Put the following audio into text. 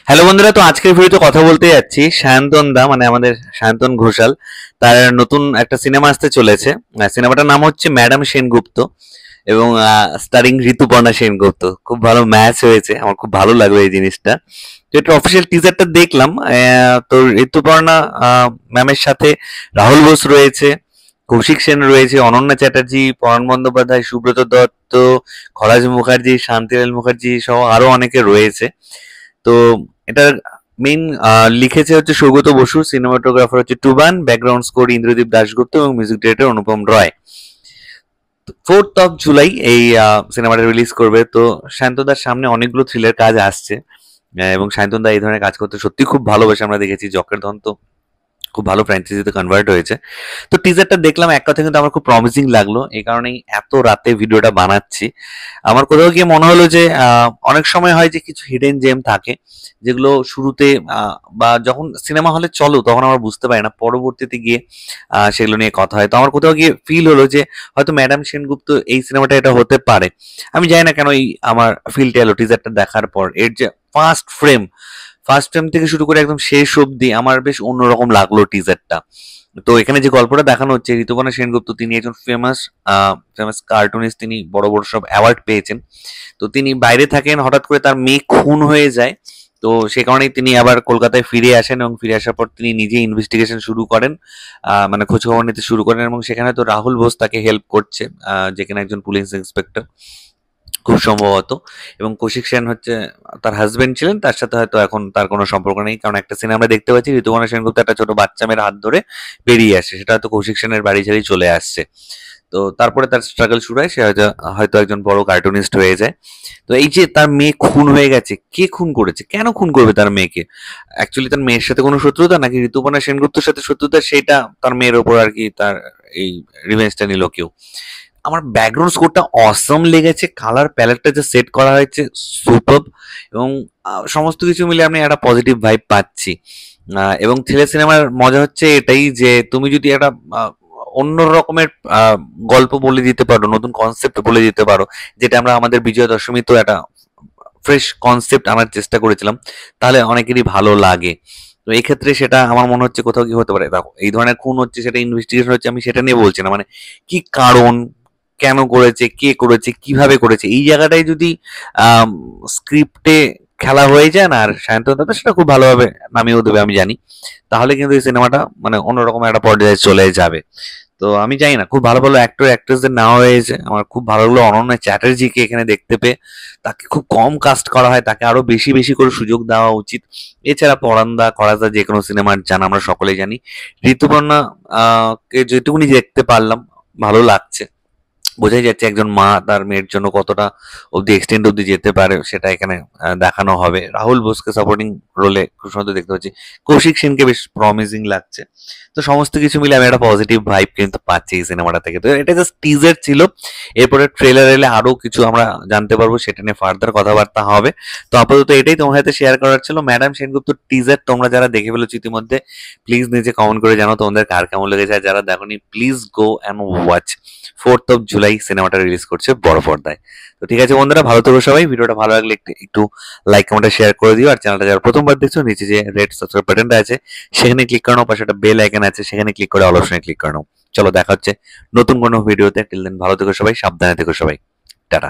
Hello বন্ধুরা, তো আজকের ভিডিওতে কথা বলতে যাচ্ছি সায়ন্তন দা, মানে আমাদের সায়ন্তন ঘোষাল। তার নতুন একটা সিনেমা আসতে চলেছে। সিনেমাটার নাম হচ্ছে ম্যাডাম সেনগুপ্ত এবং স্টারিং ঋতুপর্ণা সেনগুপ্ত। খুব ভালো ম্যাচ হয়েছে, আমার খুব ভালো লাগলো এই জিনিসটা। তো এটা অফিসিয়াল টিজারটা দেখলাম। তো ঋতুপর্ণা ম্যামের সাথে রাহুল বোস রয়েছে, কৌশিক সেন রয়েছে, অনন্যা চ্যাটার্জি, পরাণ বন্দ্যোপাধ্যায়, সুব্রত দত্ত, খরাজ মুখার্জি, শান্তিলাল মুখার্জি সহ আরো অনেকে রয়েছে। তো এটার মেইন লিখেছে হচ্ছে সৌগত বসু, সিনেমাটোগ্রাফার হচ্ছে টুবান, ব্যাকগ্রাউন্ড স্কোর ইন্দ্রদীপ দাশগুপ্ত এবং music director Anupam Roy. 4th of July এই সিনেমাটা রিলিজ করবে। তো শান্তদার সামনে অনেকগুলো থ্রিলের কাজ আসছে, এবং শান্তদা এই ধরনের কাজ করতে সত্যি খুব ভালোবাসে। আমরা দেখেছি জকের ধন তো খুব ভালো ফ্র্যাঞ্চাইজিতে কনভার্ট হয়েছে। তো টিজারটা দেখলাম, এক কথা কিন্তু আমার খুব প্রমিসিং লাগলো, এই কারণেই এত রাতে ভিডিওটা বানাচ্ছি। আমার কোথাও গিয়ে মনে হলো যে অনেক সময় হয় যে কিছু হিডেন জেম থাকে যেগুলো শুরুতে বা যখন সিনেমা হলে চলো তখন আমরা বুঝতে পারি না, পরবর্তীতে গিয়ে সেগুলো নিয়ে কথা হয়। তো আমার কোথাও গিয়ে ফিল হলো যে হয়তো ম্যাডাম সেনগুপ্ত এই সিনেমাটা এটা হতে পারে। আমি জানি না কেন এই আমার ফিলটা এলো টিজারটা দেখার পর। এর যে ফার্স্ট ফ্রেম থেকে শুরু করে একদম শেষ অবধি আমার বেশ অন্যরকম লাগলো টিজারটা। তো এখানে যে গল্পটা দেখানো হচ্ছে, ঋতুপর্ণা সেনগুপ্ত তিনি একজন ফেমাস কার্টুনিস্ট, তিনি বড় বড় সব অ্যাওয়ার্ড পেয়েছেন। তো তিনি বাইরে থাকেন, হঠাৎ করে তার মেয়ে খুন হয়ে যায়। তো সে কারণেই তিনি আবার কলকাতায় ফিরে আসেন এবং ফিরে আসার পর তিনি নিজে ইনভেস্টিগেশন শুরু করেন, মানে খোঁজ খবর নিতে শুরু করেন। এবং সেখানে তো রাহুল বোস তাকে হেল্প করছে, যে কিনা একজন পুলিশ ইন্সপেক্টর খুব সম্ভবত। এবং কৌশিক সেন হচ্ছে তার হাজবেন্ড ছিলেন, তার সাথে হয়তো এখন তার কোনো সম্পর্ক নেই, কারণ একটা সিনেমা আমরা দেখতে পাচ্ছি ঋতুপর্ণা সেনগুপ্ত একটা ছোট বাচ্চা মেয়ের হাত ধরে বেরিয়ে আসে, সেটা হয়তো কৌশিক সেনের বাড়ি ছেড়েই চলে আসছে। তো তারপরে তার স্ট্রাগল শুরু হয়, সে হয়তো হয়তো একজন বড় কার্টুনিস্ট হয়ে যায়। তো এই যে তার মেয়ে খুন হয়ে গেছে, কে খুন করেছে, কেন খুন করবে তার মেয়েকে? অ্যাকচুয়ালি তার মেয়ের সাথে কোনো শত্রুতা নাকি ঋতুপর্ণা সেনগুপ্তের সাথে শত্রুতা, সেটা তার মেয়ের ওপর আর কি তার এই রিভেঞ্জটা নিল কেউ। আমার ব্যাকগ্রাউন্ড স্কোরটা অসম লেগেছে, কালার প্যালেটটা যে সেট করা হয়েছে সুপারব, এবং সমস্ত কিছু মিলে আমি একটা পজিটিভ ভাইব পাচ্ছি। এবং থ্রিলার সিনেমার মজা হচ্ছে এটাই যে তুমি যদি একটা অন্য রকমের গল্প বলে দিতে পারো, নতুন কনসেপ্ট বলে দিতে পারো, যেটা আমরা আমাদের বিজয়া দশমী তো একটা ফ্রেশ কনসেপ্ট আনার চেষ্টা করেছিলাম, তাহলে অনেকেরই ভালো লাগে। তো এই ক্ষেত্রে সেটা আমার মনে হচ্ছে কোথাও কি হতে পারে। দেখো, এই ধরনের খুন হচ্ছে, সেটা ইনভেস্টিগেশন হচ্ছে, আমি সেটা নিয়ে বলছি না। মানে কি কারণ, কেন করেছে, কে করেছে, কিভাবে করেছে, এই জায়গাটাই যদি স্ক্রিপ্টে খেলা হয়ে যায় না, আর সায়ন্তন দত্ত সেটা খুব ভালোভাবে নামিয়েও দেবে আমি জানি, তাহলে কিন্তু এই সিনেমাটা মানে অন্যরকম একটা পর্যায়ে চলে যাবে। তো আমি জানি না, খুব ভালো ভালো অ্যাক্টর অ্যাক্ট্রেসদের নেওয়া হয়েছে। আমার খুব ভালো লাগলো অনন্যা চ্যাটার্জিকে এখানে দেখতে পেয়ে। তাকে খুব কম কাস্ট করা হয়, তাকে আরো বেশি বেশি করে সুযোগ দেওয়া উচিত। এছাড়া পরান্দা খরাজা যে কোনো সিনেমার জানা আমরা সকলেই জানি। ঋতুপর্ণা কে যেটুকুনি দেখতে পারলাম ভালো লাগছে। বোঝাই যাচ্ছে একজন মা তার মেয়ের জন্য কতটা অব্দি এক্সটেন্ড অব্দি যেতে পারে, সেটা এখানে দেখানো হবে। রাহুল বোসকে সাপোর্টিং রোলে খুব সুন্দর দেখতে পাচ্ছি, কৌশিক সেনকে বেশ প্রমিজিং লাগছে। তো সমস্ত কিছু মিলে আমি একটা পজিটিভ ভাইব কিন্তু পাচ্ছি এই সিনেমাটা থেকে। তো এটা জাস্ট টিজার ছিল, এরপরে ট্রেলার এলে আরো কিছু আমরা জানতে পারবো, সেটা নিয়ে ফার্দার কথাবার্তা হবে। তো আপাতত এটাই তোমার সাথে শেয়ার করার ছিল। ম্যাডাম সেনগুপ্ত টিজার তোমরা যারা দেখে ফেলেছো ইতিমধ্যে, প্লিজ নিচে কমেন্ট করে জানাও তোমাদের কার কেমন লেগেছে। আর যারা দেখোনি, please go and watch. 4th of July সিনেমাটা রিলিজ করছে বড় পর্দায়। তো ঠিক আছে বন্ধুরা, ভালো থেকো সবাই। ভিডিওটা ভালো লাগলে একটু লাইক কমেন্ট শেয়ার করে দিও। আর চ্যানেলটা যারা প্রথমবার দেখছো, নিচে যে রেড সাবস্ক্রাইব বাটনটা আছে সেখানে ক্লিক করে নাও, পাশে একটা বেল আইকন আছে সেখানে ক্লিক করে অল অপশনে ক্লিক করে নাও। চলো দেখা হচ্ছে নতুন কোনো ভিডিওতে। টিল দেন ভালো থেকো সবাই, সাবধানে থেকো সবাই, টাটা।